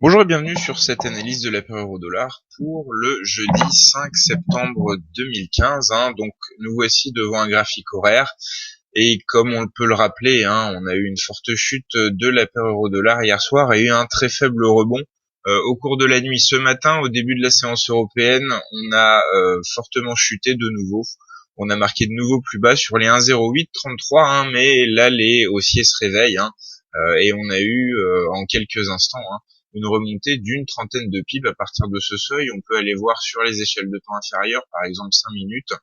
Bonjour et bienvenue sur cette analyse de la paire euro-dollar pour le jeudi 5 septembre 2015. Donc nous voici devant un graphique horaire et comme on peut le rappeler, on a eu une forte chute de la paire euro-dollar hier soir et eu un très faible rebond au cours de la nuit. Ce matin, au début de la séance européenne, on a fortement chuté de nouveau. On a marqué de nouveau plus bas sur les 1,0833, mais là les haussiers se réveillent et on a eu en quelques instants une remontée d'une trentaine de pips à partir de ce seuil. On peut aller voir sur les échelles de temps inférieures, par exemple 5 minutes,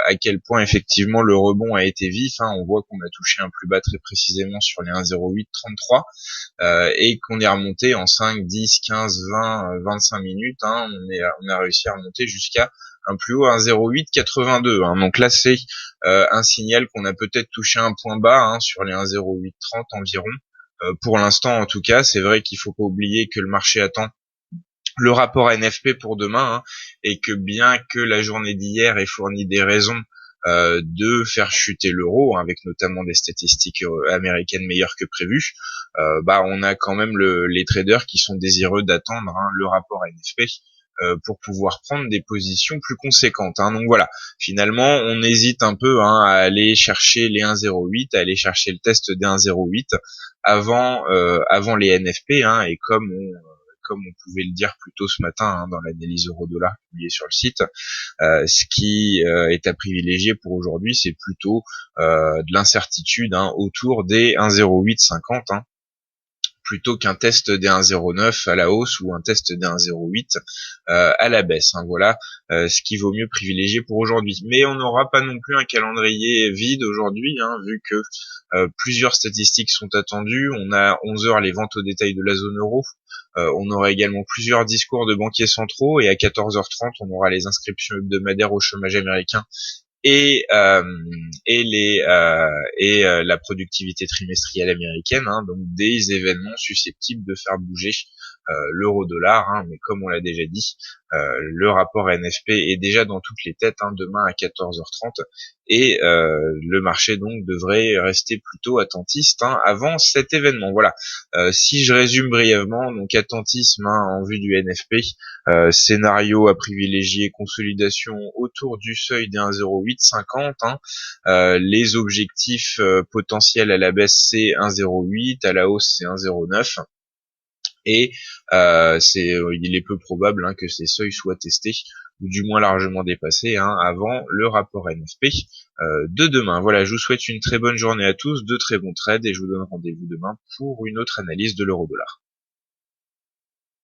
à quel point effectivement le rebond a été vif. On voit qu'on a touché un plus bas très précisément sur les 1,0833 et qu'on est remonté en 5, 10, 15, 20, 25 minutes. On a réussi à remonter jusqu'à un plus haut 1,0882. Donc là, c'est un signal qu'on a peut-être touché un point bas sur les 1,0830 environ. Pour l'instant, en tout cas, c'est vrai qu'il faut pas oublier que le marché attend le rapport NFP pour demain, et que bien que la journée d'hier ait fourni des raisons de faire chuter l'euro, avec notamment des statistiques américaines meilleures que prévues, on a quand même les traders qui sont désireux d'attendre le rapport NFP pour pouvoir prendre des positions plus conséquentes. Donc voilà, finalement, on hésite un peu à aller chercher les 1,08, à aller chercher le test des 1,08 avant les NFP, et comme on pouvait le dire plus tôt ce matin dans l'analyse euro-dollar publiée sur le site, ce qui est à privilégier pour aujourd'hui, c'est plutôt de l'incertitude autour des 1,0850, plutôt qu'un test des 1,09 à la hausse ou un test des 1,08 à la baisse. Voilà ce qui vaut mieux privilégier pour aujourd'hui. Mais on n'aura pas non plus un calendrier vide aujourd'hui, vu que plusieurs statistiques sont attendues. On a 11 heures les ventes au détail de la zone euro. On aura également plusieurs discours de banquiers centraux et à 14h30, on aura les inscriptions hebdomadaires au chômage américain et la productivité trimestrielle américaine, donc des événements susceptibles de faire bouger l'euro-dollar, mais comme on l'a déjà dit, le rapport NFP est déjà dans toutes les têtes demain à 14h30 et le marché donc devrait rester plutôt attentiste avant cet événement. Voilà. Si je résume brièvement, donc attentisme en vue du NFP, scénario à privilégier, consolidation autour du seuil des 1,0850. Les objectifs potentiels à la baisse c'est 1,08, à la hausse c'est 1,09. Et il est peu probable que ces seuils soient testés ou du moins largement dépassés avant le rapport NFP de demain. Voilà, je vous souhaite une très bonne journée à tous, de très bons trades et je vous donne rendez-vous demain pour une autre analyse de l'euro-dollar.